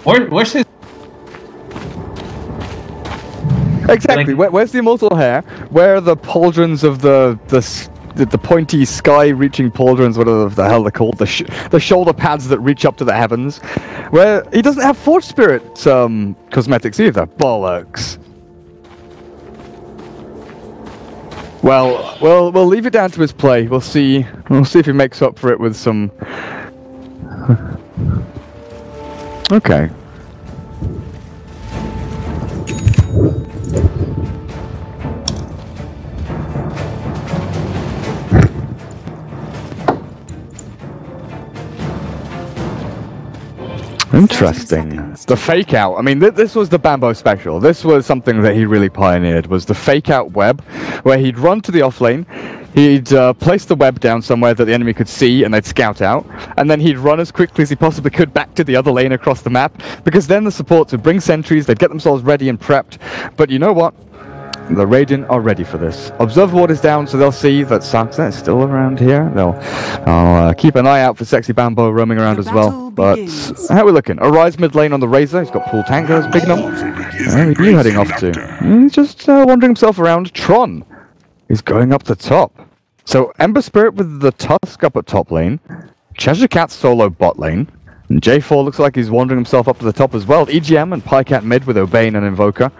Where's his... Exactly. Where's the immortal hair? Where are the pauldrons of the pointy sky-reaching pauldrons, whatever the hell they're called, the shoulder pads that reach up to the heavens? Where he doesn't have Force Spirit cosmetics either. Bollocks. Well, we'll leave it down to his play. We'll see if he makes up for it with some. Okay. Interesting. The fake out. I mean, this was the Bambo special. This was something that he really pioneered, was the fake out web, where he'd run to the off lane, he'd place the web down somewhere that the enemy could see and they'd scout out, and then he'd run as quickly as he possibly could back to the other lane across the map, because then the supports would bring sentries, they'd get themselves ready and prepped. But you know what? The Radiant are ready for this. Observer ward is down, so they'll see that Saksa is still around here. I'll keep an eye out for Sexy Bambo roaming around as well. But how are we looking? Arise mid lane on the Razor. He's got Pool Tango's big number. Where are you heading off to? He's just wandering himself around. Tron is going up the top. So Ember Spirit with the Tusk up at top lane. Cheshire Cat solo bot lane. And J4 looks like he's wandering himself up to the top as well. EGM and Pycat mid with Obane and Invoker.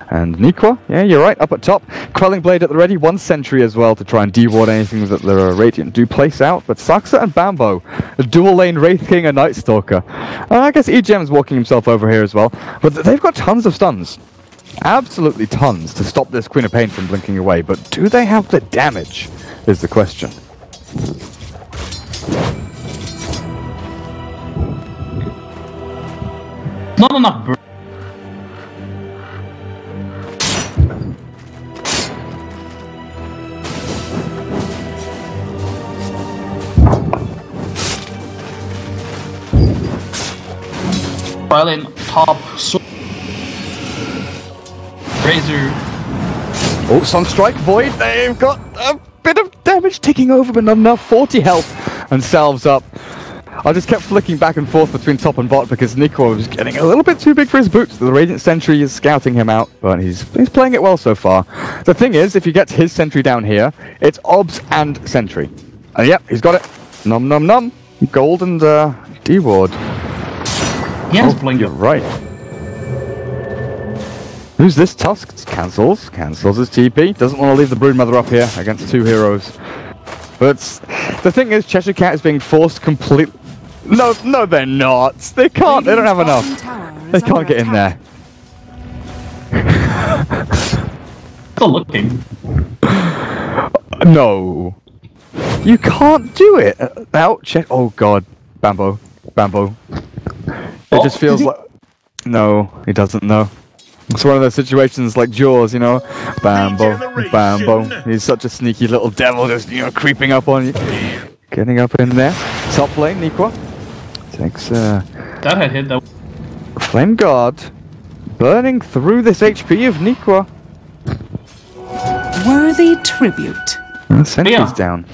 And Nikwa, yeah, you're right, up at top. Quelling Blade at the ready, one sentry as well to try and de-ward anything that the Radiant do place out. But Saksa and Bambo, a dual lane Wraith King and Night Stalker. I guess EGM's walking himself over here as well. But they've got tons of stuns. Absolutely tons to stop this Queen of Pain from blinking away. But do they have the damage, is the question. Not enough. Violin top Razor. Oh, Sunstrike Void. They've got a bit of damage ticking over, but not enough. 40 health and salves up. I just kept flicking back and forth between top and bot because Nikwa was getting a little bit too big for his boots. The Radiant Sentry is scouting him out, but he's playing it well so far. The thing is, if he gets his Sentry down here, it's Obs and Sentry. And yep, he's got it. Nom nom nom. Gold and D-Ward. Yes, blink. You're right. Who's this? Tusk cancels his TP. Doesn't want to leave the Broodmother up here against two heroes. But the thing is, Cheshire Cat is being forced completely. No, they're not. They can't. They don't have enough. They can't get in there. Still looking. No. You can't do it. Ouch. Oh god. Bambo. It just feels like... No, he doesn't know. It's one of those situations like Jaws, you know? Bambo. He's such a sneaky little devil, just, creeping up on you. Getting up in there. Top lane, Nikwa. Takes, That had hit that. Flame Guard. Burning through this HP of Nikwa. Worthy tribute. And Sentry's down.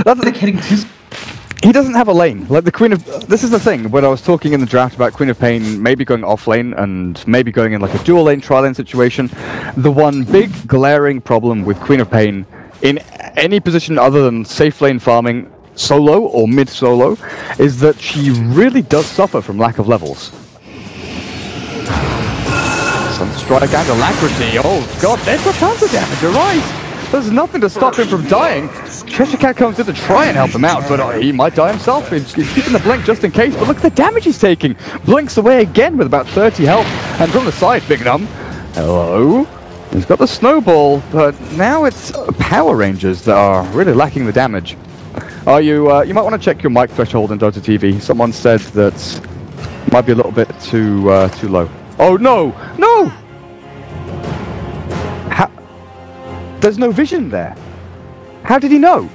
That's like hitting his. He doesn't have a lane. Like the Queen of. This is the thing. When I was talking in the draft about Queen of Pain maybe going off lane and maybe going in like a dual lane, tri lane situation, the one big glaring problem with Queen of Pain in any position other than safe lane farming, solo or mid solo, is that she really does suffer from lack of levels. Sunstrike and Alacrity. Oh god, they've got tons of damage. You're right. There's nothing to stop him from dying. Cheshire Cat comes in to try and help him out, but he might die himself. He's keeping the blink just in case, but look at the damage he's taking. Blinks away again with about 30 health. And from the side, Big Num. Hello? He's got the snowball, but now it's PowerRangers that are really lacking the damage. You might want to check your mic threshold in Dota TV. Someone said that it might be a little bit too low. Oh no! No! There's no vision there. How did he know?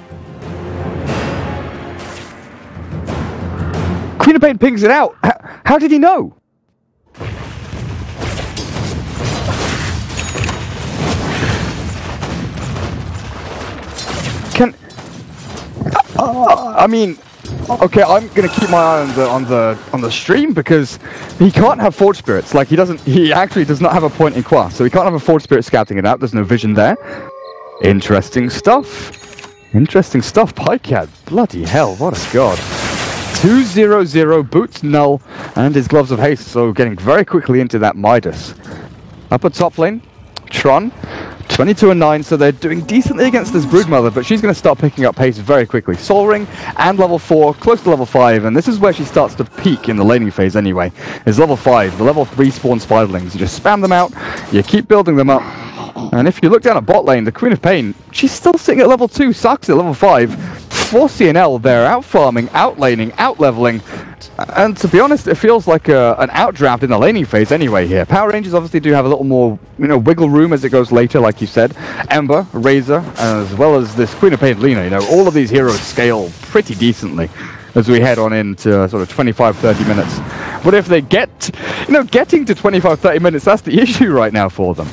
Queen of Pain pings it out. How did he know? Can... I mean... Okay, I'm gonna keep my eye on the stream because he can't have Forge Spirits. Like he actually does not have a point in Qua, so he can't have a Forge Spirit scouting it out. There's no vision there. Interesting stuff. Interesting stuff. Pycat, bloody hell, what a god. 2-0-0, boots null, and his gloves of haste. So getting very quickly into that Midas. Up at top lane, Tron. 22-9, so they're doing decently against this Broodmother, but she's going to start picking up pace very quickly. Soul Ring and level 4, close to level 5, and this is where she starts to peak in the laning phase anyway, is level 5. The level 3 spawn Spiderlings. You just spam them out, you keep building them up, and if you look down at bot lane, the Queen of Pain, she's still sitting at level 2, Sucks at level 5. 4C&L, they're out farming, out laning, out leveling. And to be honest, it feels like an outdraft in the laning phase anyway here. PowerRangers obviously do have a little more, wiggle room as it goes later, like you said. Ember, Razor, as well as this Queen of Pain Lina, all of these heroes scale pretty decently as we head on into sort of 25-30 minutes. But if they get, getting to 25-30 minutes, that's the issue right now for them.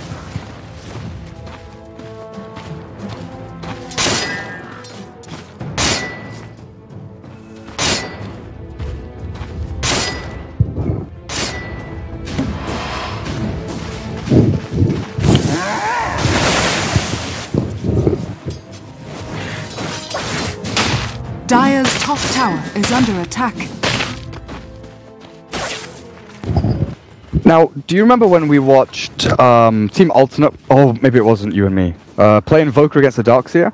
Dire's top tower is under attack. Now, do you remember when we watched Team Alternate? Oh, maybe it wasn't you and me. Play Invoker against the Darkseer?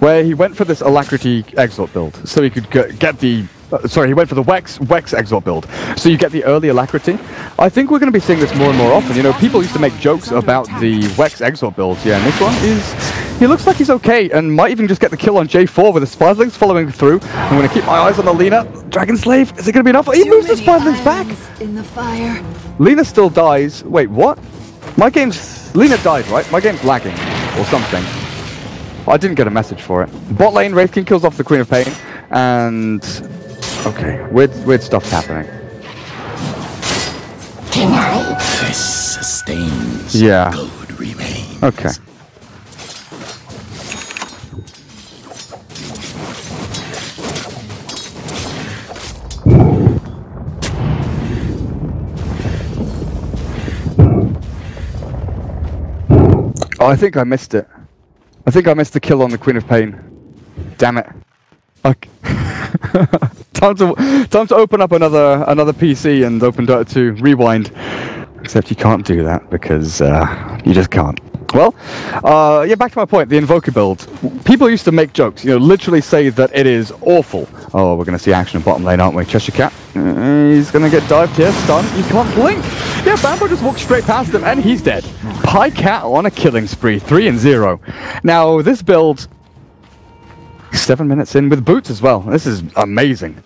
Where he went for this Alacrity Exort build, so he could get the... sorry, he went for the Wex Exort build, so you get the early Alacrity. I think we're going to be seeing this more and more often. People used to make jokes about the Wex Exort builds. Yeah, and this one is... He looks like he's okay, and might even just get the kill on J4 with the Spiderlings following through. I'm going to keep my eyes on the Lina. Dragon Slave, is it going to be enough? He moves the Spiderlings back! In the fire. Lina still dies. Wait, what? My game's... Lina died, right? My game's lagging, or something. I didn't get a message for it. Bot lane, Wraith King kills off the Queen of Pain, and... Okay, weird stuff's happening. This sustains. Yeah. Good remains. Okay. Oh, I think I missed it. I think I missed the kill on the Queen of Pain. Damn it. Okay. time to open up another PC and open Dota 2, rewind. Except you can't do that because you just can't. Well, yeah, back to my point, the Invoker build. People used to make jokes, literally say that it is awful. Oh, we're going to see action in bottom lane, aren't we? Cheshire Cat. He's going to get dived here, stunned. He can't blink. Yeah, Bambo just walked straight past him, and he's dead. Pycat on a killing spree, 3-0. Now, this build, 7 minutes in with boots as well. This is amazing.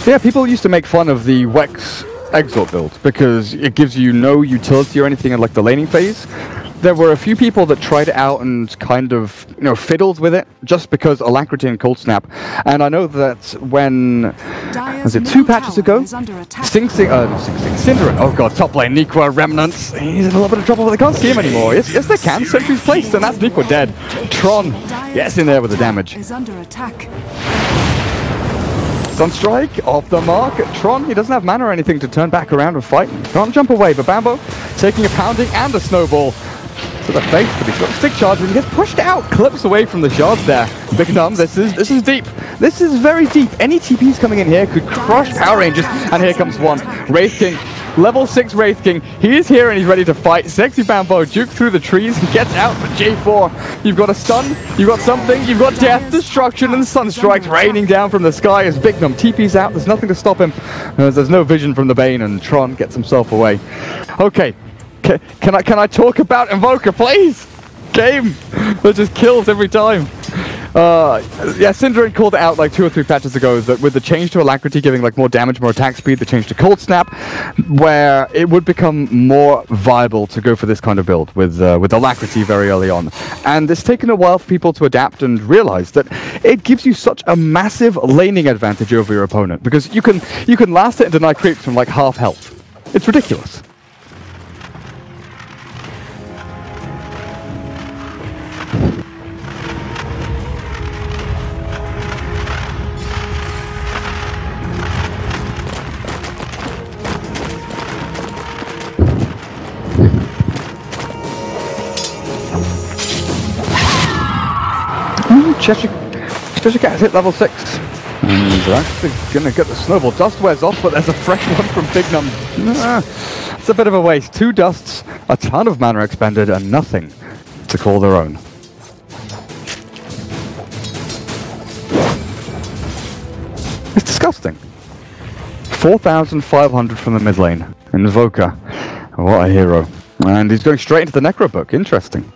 Yeah, people used to make fun of the Wex Exort build because it gives you no utility or anything in like the laning phase. There were a few people that tried it out and kind of, fiddled with it just because Alacrity and Cold Snap. And I know that when, was it 2 patches ago? Cinderin, oh god, top lane, Nikwa Remnants. He's in a little bit of trouble, but they can't see him anymore. Yes, they can. Sentry's placed, and that's Nikwa dead. Tron gets in there with the damage. Is under attack. Sunstrike off the mark. Tron, he doesn't have mana or anything to turn back around and fight. Can't jump away, but Bambo taking a pounding and a snowball to the face, but he's got stick charge and he gets pushed out, clips away from the shards there. Big Num, this is deep. This is very deep. Any TPs coming in here could crush PowerRangers, and here comes one. Wraith King, level 6 Wraith King. He is here and he's ready to fight. Sexy Bambo juke through the trees and gets out for J4. You've got a stun, you've got something, you've got death, destruction, and sunstrikes raining down from the sky as Big Num TPs out. There's nothing to stop him. There's no vision from the Bane, and Tron gets himself away. Okay. Can I talk about Invoker, please? Game that just kills every time. Yeah, Syndrome called it out like 2 or 3 patches ago that with the change to Alacrity giving like more damage, more attack speed, the change to Cold Snap, where it would become more viable to go for this kind of build with Alacrity very early on. And it's taken a while for people to adapt and realize that it gives you such a massive laning advantage over your opponent, because you can last it and deny creeps from like half health. It's ridiculous. Cheshire Cat hit level 6. And they're actually gonna get the snowball. Dust wears off, but there's a fresh one from Big Num. It's a bit of a waste. 2 dusts, a ton of mana expended, and nothing to call their own. It's disgusting. 4,500 from the mid lane. Invoker. What a hero. And he's going straight into the Necro book. Interesting.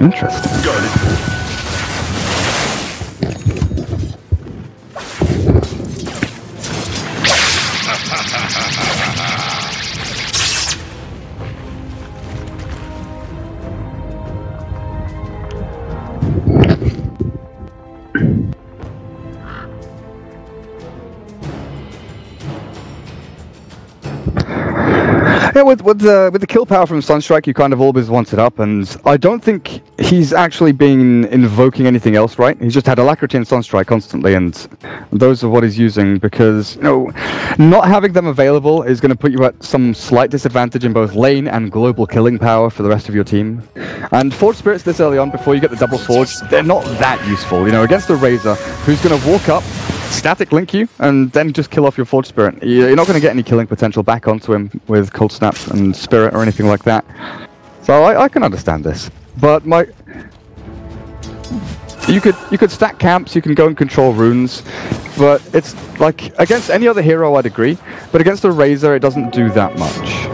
Interesting. Got it. Yeah, with the kill power from Sunstrike, you kind of always want it up, and I don't think he's actually been invoking anything else, right? He's just had Alacrity and Sunstrike constantly, and those are what he's using, because, you know, not having them available is going to put you at some slight disadvantage in both lane and global killing power for the rest of your team. And Forge Spirits this early on, before you get the double Forge, they're not that useful. You know, against the Razor, who's going to walk up, static link you, and then just kill off your Forge Spirit. You're not going to get any killing potential back onto him with Cold Snap and Spirit or anything like that. So I can understand this. But you could stack camps, you can go and control runes, but it's like against any other hero I'd agree, but against the Razor it doesn't do that much.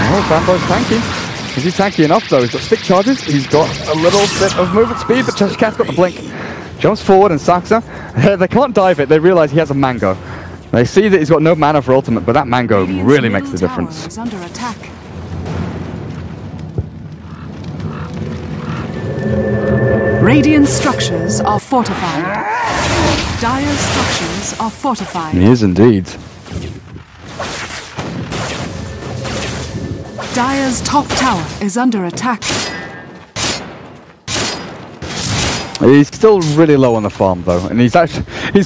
Oh, Bambo's tanky. Is he tanky enough though? He's got stick charges, he's got a little bit of movement speed, but Cheshire Cat's got the blink. Jumps forward and Saksa. They can't dive it, they realize he has a mango. They see that he's got no mana for ultimate, but that mango really makes the difference. Is under attack. Radiant structures are fortified. Dire structures are fortified. He is indeed. Dire's top tower is under attack. He's still really low on the farm though, and he's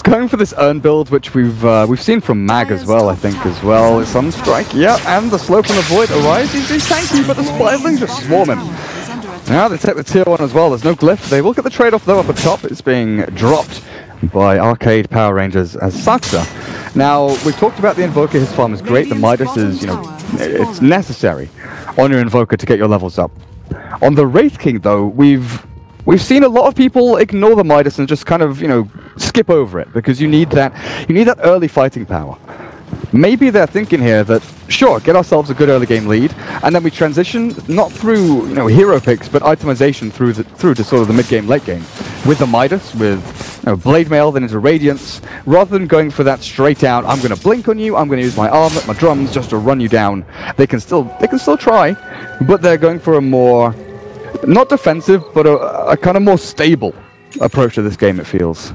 going for this Urn build, which we've seen from Mag as well, I think as well. Sunstrike, yeah, and the slope on the void arises. He's tanky, but the Spirelings just swarm him. Now they take the tier 1 as well. There's no glyph. They will get the trade-off though up at top. It's being dropped by Arcade Power Rangers as Saksa. Now we've talked about the Invoker. His farm is great. The Midas is, you know, it's necessary on your Invoker to get your levels up. On the Wraith King though, we've seen a lot of people ignore the Midas and just kind of, you know, skip over it, because you need that early fighting power. Maybe they're thinking here that, sure, get ourselves a good early game lead, and then we transition, not through, you know, hero picks, but itemization through to sort of the mid-game, late game. With the Midas, with, you know, Blade Mail, then into Radiance, rather than going for that straight out, I'm going to blink on you, I'm going to use my armor, my drums, just to run you down. They can still try, but they're going for a more, not defensive, but a kind of more stable approach to this game, it feels.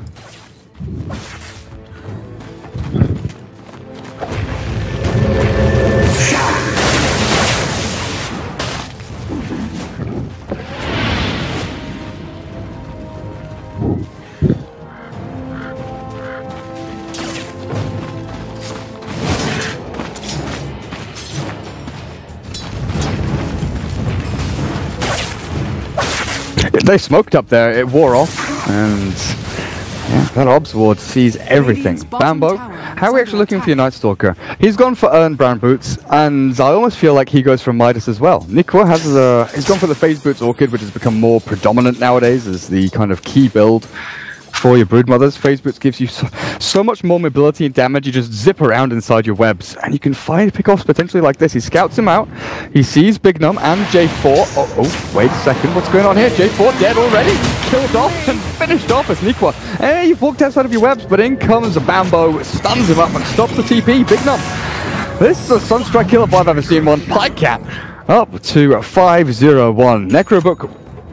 They smoked up there, it wore off, and yeah, that Obs Ward sees everything. Bambo, how are we actually looking for your Night Stalker? He's gone for Earn Brown Boots, and I almost feel like he goes for Midas as well. Nikwa has he's gone for the Phase Boots Orchid, which has become more predominant nowadays as the kind of key build for your broodmothers. Phase boots gives you so much more mobility and damage. You just zip around inside your webs, and you can find pickoffs potentially like this. He scouts him out. He sees Big Num and J4. Oh, wait a second. What's going on here? J4 dead already. Killed off and finished off as Nikwa. Hey, you've walked outside of your webs, but in comes a Bambo, stuns him up and stops the TP. Big Num. This is a Sunstrike kill if I've ever seen one. Pikecat up to 5-0-1. Necrobook,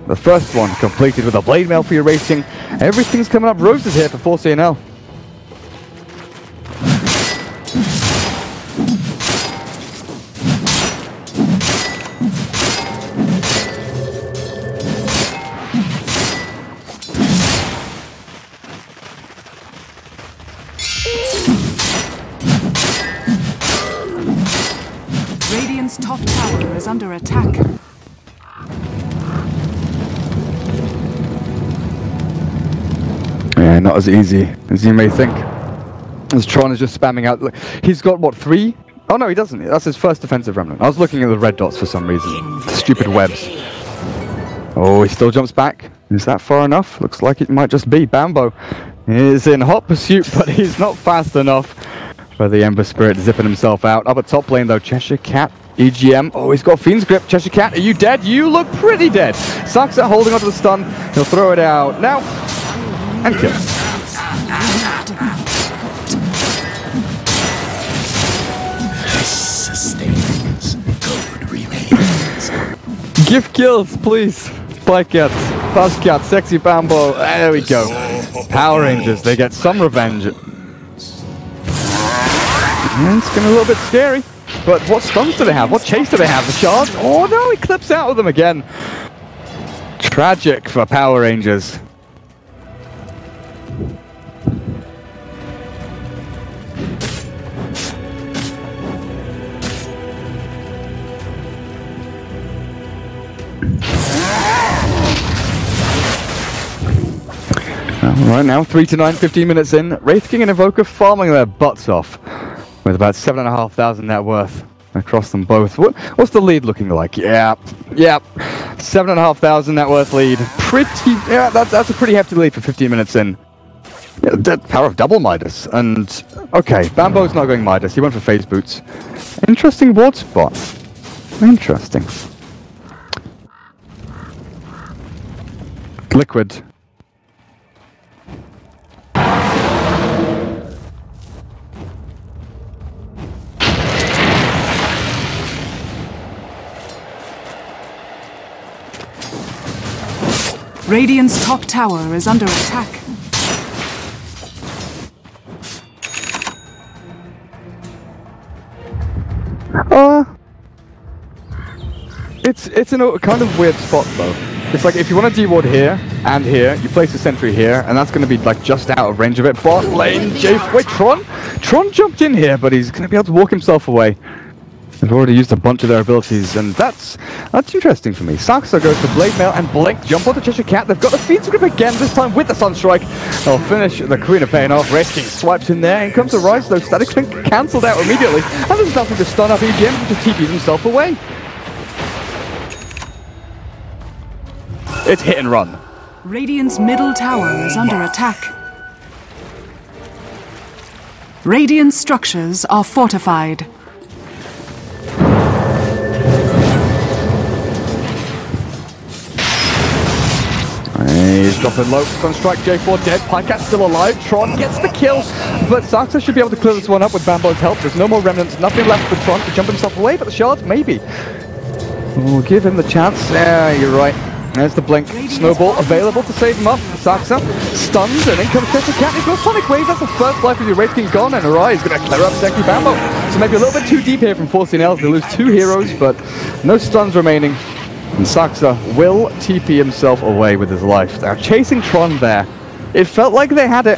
the first one completed with a blade mail for your racing. Everything's coming up roses here for 4C&L. Radiant's top tower is under attack. Yeah, not as easy as you may think. As Tron is just spamming out. He's got, what, 3? Oh, no, he doesn't. That's his first defensive remnant. I was looking at the red dots for some reason. Stupid webs. Oh, he still jumps back. Is that far enough? Looks like it might just be. Bambo is in hot pursuit, but he's not fast enough for the Ember Spirit zipping himself out. Up at top lane, though, Cheshire Cat, EGM. Oh, he's got Fiend's Grip. Cheshire Cat, are you dead? You look pretty dead. Saksa holding onto the stun. He'll throw it out now. And kill. This sustains. Gold remains. Give kills, please. Spike Cats, Fast Cat, Sexy Bambo. There we go. Power Rangers, they get some revenge. It's getting a little bit scary. But what stuns do they have? What chase do they have? The shards? Oh no, he clips out of them again. Tragic for Power Rangers. Right now, 3 to 9, 15 minutes in. Wraith King and Evoker farming their butts off with about 7,500 net worth across them both. What's the lead looking like? Yeah, 7,500 net worth lead. Yeah, that's a pretty hefty lead for 15 minutes in. Yeah, the power of double Midas. And, okay, Bambo's not going Midas. He went for phase boots. Interesting ward spot. Interesting. Liquid. Radiant's top tower is under attack. It's in a kind of weird spot though. It's like if you want to deward here and here, you place a sentry here, and that's going to be like just out of range of it. Bot lane, wait, Tron jumped in here, but he's going to be able to walk himself away. They've already used a bunch of their abilities, and that's interesting for me. Saksa goes to Blade Mail and Blink, jump onto Cheshire Cat. They've got the Fiend's Grip again, this time with the Sunstrike. They'll finish the Queen of Pain off. Wraith King swipes in there, and comes to Rise, though. Static Link cancelled out immediately, and there's nothing to stun up EGM, who just TPs himself away. It's hit and run. Radiant's middle tower is under attack. Radiant structures are fortified. He's dropping low. Sunstrike, J4 dead. Pikecat still alive. Tron gets the kill. But Saksa should be able to clear this one up with Bambo's help. There's no more remnants. Nothing left for Tron to jump himself away. But the shards, maybe. We'll give him the chance. Yeah, you're right. There's the blink. Snowball available to save him up. Saksa stunned, and in comes Cheshire Cat. He's got Sonic Wave. That's the first life of your Wraith King gone, and Arai is going to clear up Sexy Bambo. So maybe a little bit too deep here from 4C&L. They lose 2 heroes, but no stuns remaining. And Saksa will TP himself away with his life. They're chasing Tron there. It felt like they had it,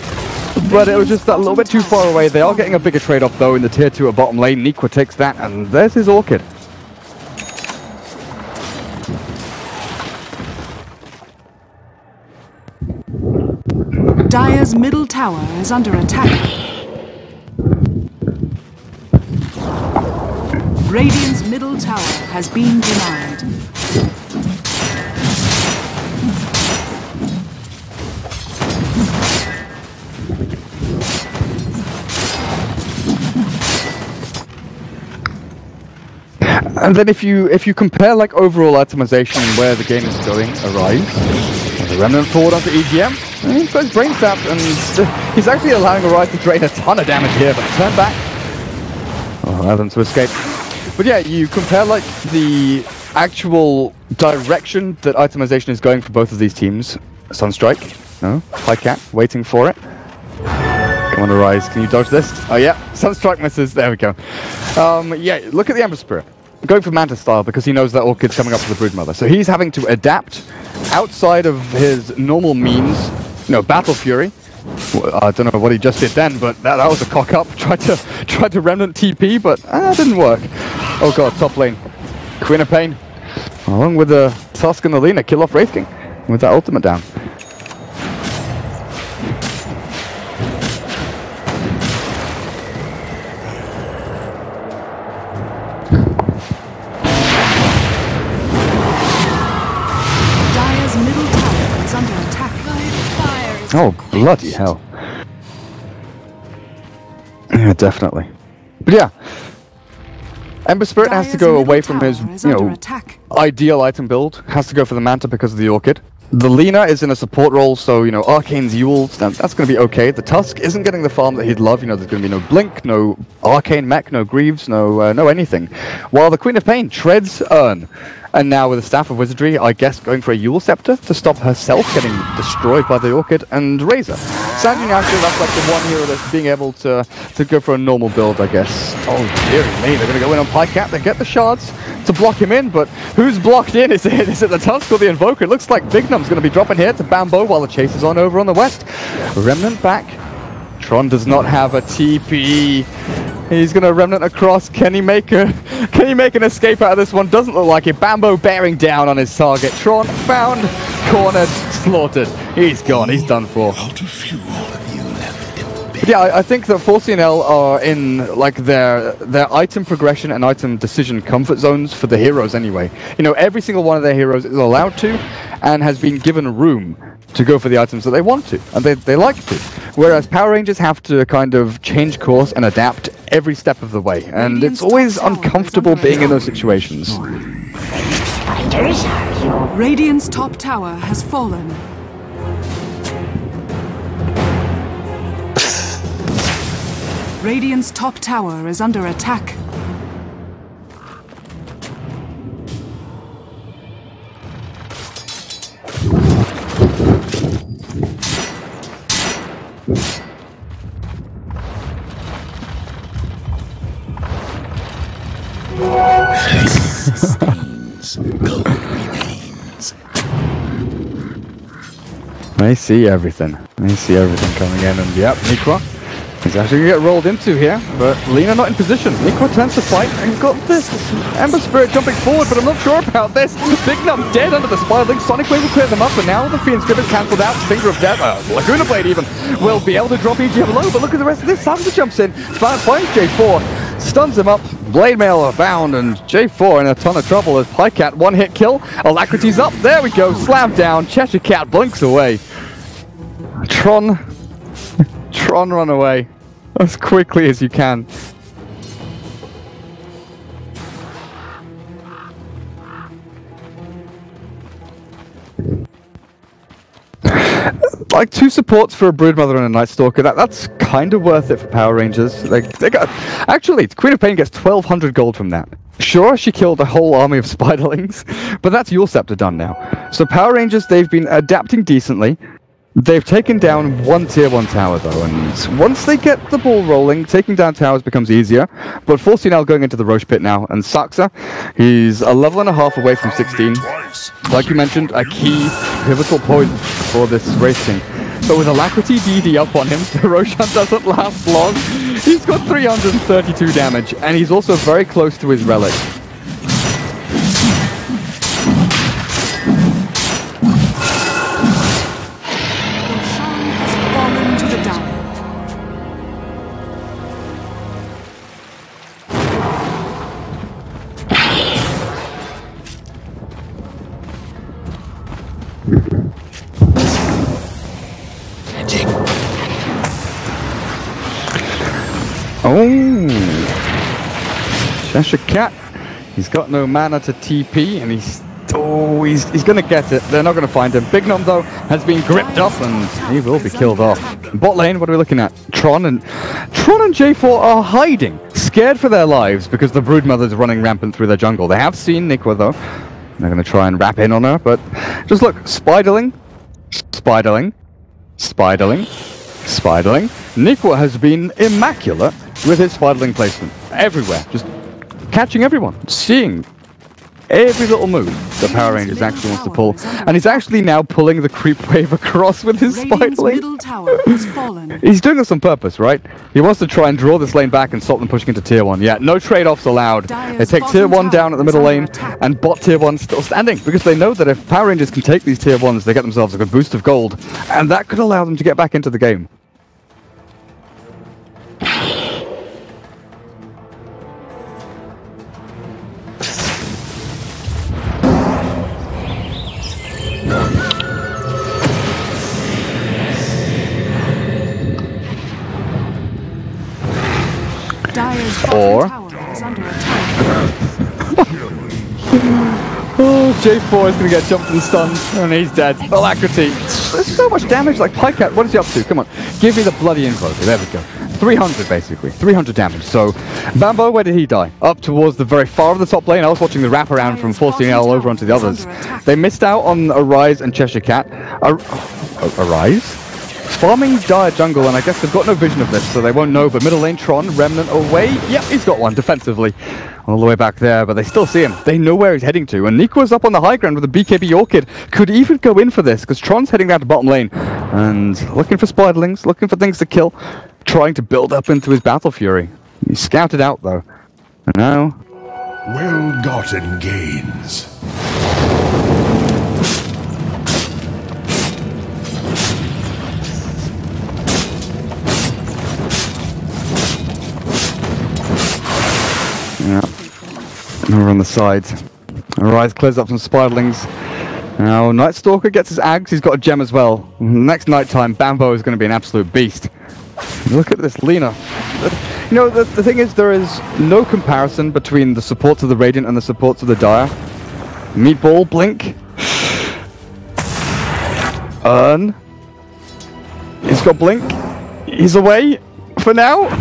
but it was just that little bit too far away. They are getting a bigger trade-off, though, in the tier 2 at bottom lane. Nikwa takes that, and there's his Orchid. Dire's middle tower is under attack. Radiant's middle tower has been denied. And then if you compare like overall itemization and where the game is going, Arise, the Remnant forward onto EGM, he's got his brain sapped, and he's actually allowing Arise to drain a ton of damage here, but turn back. Oh, allow them to escape. But yeah, you compare like the actual direction that itemization is going for both of these teams. Sunstrike, no, Cat, waiting for it. Come on, Arise, can you dodge this? Oh yeah, Sunstrike misses, there we go. Yeah, look at the Ember Spirit. Going for Manta style because he knows that Orchid's coming up to the Broodmother. So he's having to adapt outside of his normal means. You know, Battle Fury. Well, I don't know what he just did then, but that was a cock up. Tried to Remnant TP, but it didn't work. Oh god, top lane. Queen of Pain. Along with the Tusk and the Lina, kill off Wraith King with that ultimate down. Oh, bloody hell. Yeah, definitely. But yeah. Ember Spirit has to go away from his, ideal item build. Has to go for the Manta because of the Orchid. The Lina is in a support role, so, Arcane's Eul, that's going to be okay. The Tusk isn't getting the farm that he'd love. There's going to be no Blink, no Arcane Mech, no Greaves, no anything. While the Queen of Pain treads Urn. And now with the Staff of Wizardry, I guess going for a Eul Scepter to stop herself getting destroyed by the Orchid and Razor. Sanjin Yamcha, that's like the one hero that's being able to go for a normal build, I guess. Oh, dearie me, they're going to go in on Cat. They get the shards to block him in, but who's blocked in? Is it the Tusk or the Invoker? It looks like Bignum's going to be dropping here to Bambo while the chase is on over on the west. Remnant back. Tron does not have a TP. He's gonna Remnant across. Can he make an escape out of this one? Doesn't look like it. Bambo bearing down on his target. Tron found, cornered, slaughtered. He's gone. He's done for. But yeah, I think that 4C&L are in like their item progression and item decision comfort zones for the heroes anyway. Every single one of their heroes is allowed to and has been given room to go for the items that they want to and they like to. Whereas Power Rangers have to kind of change course and adapt every step of the way, and it's always uncomfortable being in those situations. Radiant's top tower has fallen. Radiant's top tower is under attack. Gold remains. I see everything. I see everything coming in, and yep, Nikwa is actually going to get rolled into here, but Lina not in position. Nikwa turns to fight, and you've got this Ember Spirit jumping forward, but I'm not sure about this. Bignum dead under the Spider Link. Sonic Wave will clear them up, and now the Fiend's Grip is cancelled out. Finger of Death, Laguna Blade even, will be able to drop EGM low, but look at the rest of this. Salsa jumps in, finds J4, stuns him up. Blade Mail bound, and J4 in a ton of trouble as Cat one-hit kill. Alacrity's up, there we go, slam down. Cheshire Cat blinks away. Tron run away as quickly as you can. Like 2 supports for a Broodmother and a Night Stalker, that's kind of worth it for Power Rangers. They got, actually, Queen of Pain gets 1,200 gold from that. Sure, she killed a whole army of Spiderlings, but that's Eul Scepter done now. So Power Rangers, they've been adapting decently. They've taken down one tier 1 tower though, and once they get the ball rolling, taking down towers becomes easier. But 4C&L going into the Roche Pit now, and Saxa, he's a level and a half away from 16. Like you mentioned, a key pivotal point for this racing. But with Alacrity DD up on him, the Roshan doesn't last long. He's got 332 damage, and he's also very close to his relic. Oh, Cheshire Cat He's got no mana to TP, and he's gonna get it. They're not gonna find him. Big Nom though has been gripped up, and he will be killed off. Bot lane, what are we looking at? Tron and J4 are hiding, scared for their lives because the Broodmother's running rampant through their jungle. They have seen Nikwa though. They're gonna try and wrap in on her, but just look, Spiderling. Nikwa has been immaculate with his Spiderling placement everywhere, just catching everyone, seeing every little move the Power Rangers actually wants to pull, and he's actually now pulling the creep wave across with his Spiderling. He's doing this on purpose, right? He wants to try and draw this lane back and stop them pushing into tier 1. Yeah, no trade-offs allowed. They take tier 1 down at the middle lane, and bot tier 1 still standing, because they know that if Power Rangers can take these tier 1s, they get themselves a good boost of gold, and that could allow them to get back into the game. Or oh, J4 is going to get jumped and stunned, and he's dead. Alacrity. There's so much damage, like Pycat, what is he up to? Come on, give me the bloody info. Okay, there we go. 300 basically, 300 damage. So, Bambo, where did he die? Up towards the very far of the top lane. I was watching the wraparound from 4C&L over onto the others. They missed out on Arise and Cheshire Cat. Arise? Farming dire jungle, and I guess they've got no vision of this, so they won't know, but middle lane, Tron, Remnant away. Yep, he's got one defensively. All the way back there, but they still see him. They know where he's heading to, and Nikwa's up on the high ground with a BKB Orchid. Could even go in for this, because Tron's heading down to bottom lane, and looking for Spiderlings, looking for things to kill, trying to build up into his Battle Fury. He's scouted out, though. And now... well-gotten gains. Yeah, over on the sides. Arise clears up some Spiderlings. Now, Night Stalker gets his Ags, he's got a gem as well. Next night time, Bambo is going to be an absolute beast. Look at this Lina. You know, the thing is, there is no comparison between the supports of the Radiant and the supports of the Dire. Meatball, Blink. Earn. He's got Blink. He's away for now.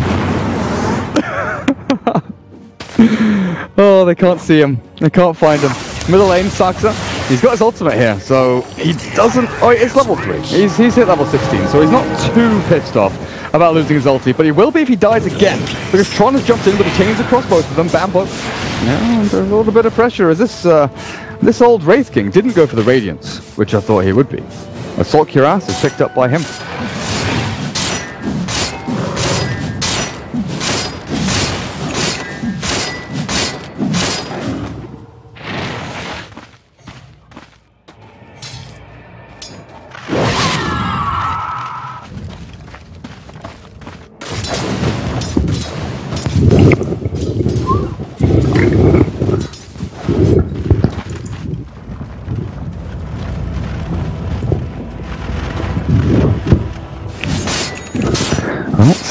Oh, they can't see him. They can't find him. Middle lane, Saxa. He's got his ultimate here, so he doesn't... oh, it's level 3. He's hit level 16, so he's not too pissed off about losing his ulti, but he will be if he dies again, because Tron has jumped in with the chains across both of them. Bambo. Yeah, under a little bit of pressure as this old Wraith King didn't go for the Radiance, which I thought he would be. Assault Cuirass is picked up by him.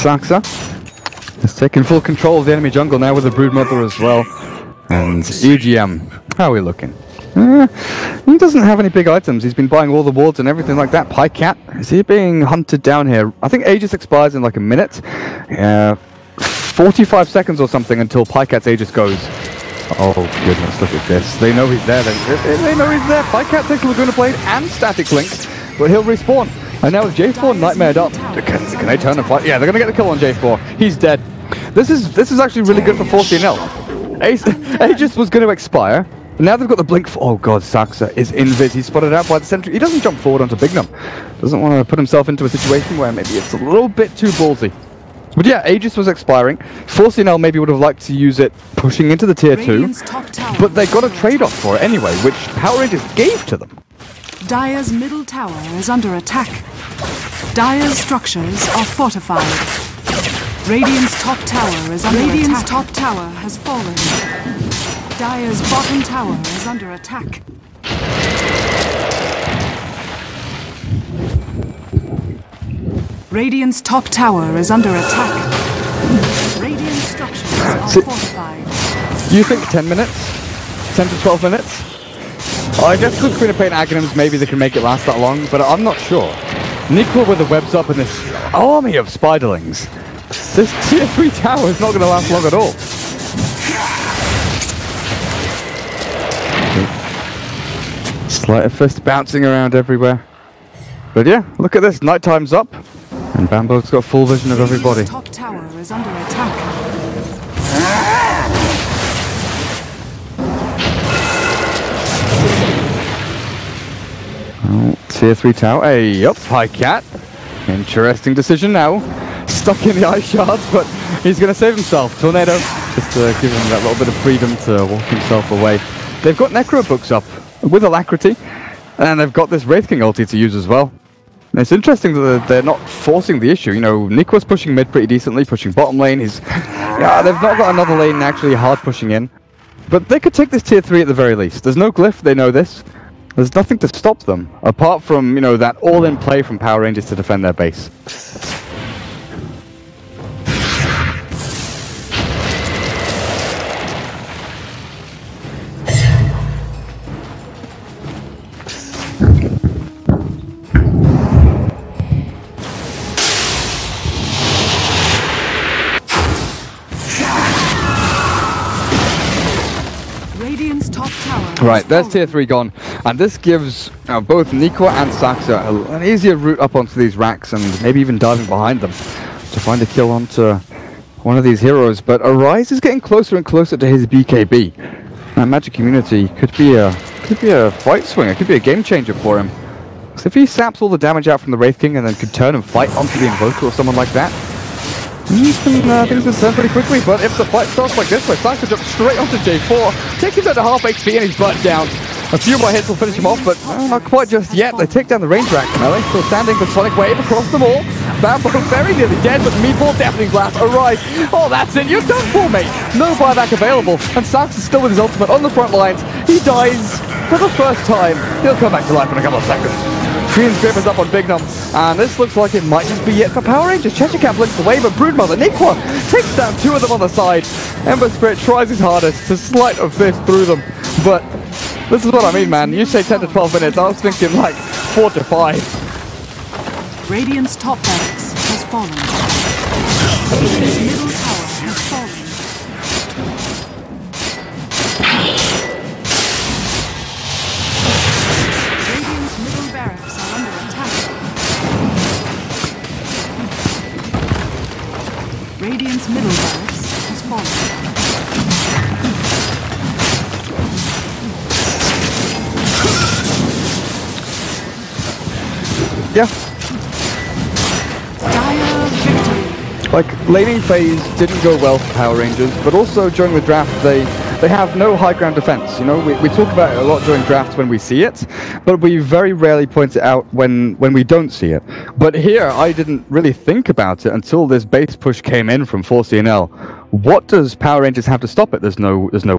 Saxa has taken full control of the enemy jungle now with the Broodmother as well. And EGM, how are we looking? He doesn't have any big items. He's been buying all the wards and everything like that. Pycat, is he being hunted down here? I think Aegis expires in like a minute. 45 seconds or something until Pycat's Aegis goes. Oh goodness, look at this. They know he's there. They know he's there. Pycat takes Laguna Blade and Static Link, but he'll respawn. And now with J4 nightmared up, can they turn and fight? Yeah, they're gonna get the kill on J4. He's dead. This is actually really good for 4C&L. Aegis was going to expire. Now they've got the blink. Oh god, Saxa is invis. He's spotted out by the sentry. He doesn't jump forward onto Big Nom. Doesn't want to put himself into a situation where maybe it's a little bit too ballsy. But yeah, Aegis was expiring. 4C&L maybe would have liked to use it pushing into the tier 2, but they got a trade-off for it anyway, which Power Rangers gave to them. Dire's middle tower is under attack. Dire's structures are fortified. Radiant's top tower is under attack. Radiant's top tower has fallen. Dire's bottom tower is under attack. Radiant's top tower is under attack. Radiant structures are fortified. You think 10 minutes? 10 to 12 minutes? I guess with Queen of Pain Aghanims, maybe they can make it last that long, but I'm not sure. Nikwa with the webs up and this army of spiderlings. This tier 3 tower is not going to last long at all. Sleight of Fist bouncing around everywhere. But yeah, look at this. Nighttime's up, and Bambo's got full vision of everybody. Radiant's top tower is under attack. Oh, tier 3 tower. Hey, up, high cat. Interesting decision now. Stuck in the ice shards, but he's going to save himself. Tornado, just to give him that little bit of freedom to walk himself away. They've got Necro books up with alacrity, and they've got this Wraith King ulti to use as well. And it's interesting that they're not forcing the issue. You know, Nikwa's pushing mid pretty decently, pushing bottom lane. They've not got another lane actually hard pushing in. But they could take this tier 3 at the very least. There's no glyph, they know this. There's nothing to stop them, apart from, you know, that all-in play from Power Rangers to defend their base. Radiant's top tower. Right, there's tier 3 gone, and this gives both Nikwa and Saxa an easier route up onto these racks, and maybe even diving behind them to find a kill onto one of these heroes. But Arise is getting closer and closer to his BKB. That Magic Immunity could be a fight swinger, could be a game changer for him. So if he saps all the damage out from the Wraith King and then could turn and fight onto the Invoker or someone like that, things can turn pretty quickly. But if the fight starts like this, where Saxa jumps straight onto J4, takes him down to half HP and he's burnt down. A few more hits will finish him off, but not quite just yet. They take down the range rack. Melee still standing, the Sonic Wave across them all. Bambo very nearly dead, but Meatball Deafening Blast. Arise. Oh, that's it. You're done for, mate. No buyback available, and Sax is still with his ultimate on the front lines. He dies for the first time. He'll come back to life in a couple of seconds. Korean Scraper's up on Big Num, and this looks like it might just be it for Power Rangers. Cheshire Camp links the wave, but Broodmother Nikwa takes down 2 of them on the side. Ember Spirit tries his hardest to sleight of fist through them, but this is what I mean, man. You say 10 to 12 minutes, I was thinking like 4 to 5. Radiant's top barracks has fallen. Radiant's middle tower has fallen. Radiant's middle barracks are under attack. Radiant's middle barracks has fallen. Yeah. Dire victory. Like, laning phase didn't go well for Power Rangers, but also during the draft they have no high ground defense. You know, we talk about it a lot during drafts when we see it, but we very rarely point it out when we don't see it. But here, I didn't really think about it until this base push came in from 4C&L. What does Power Rangers have to stop it? There's no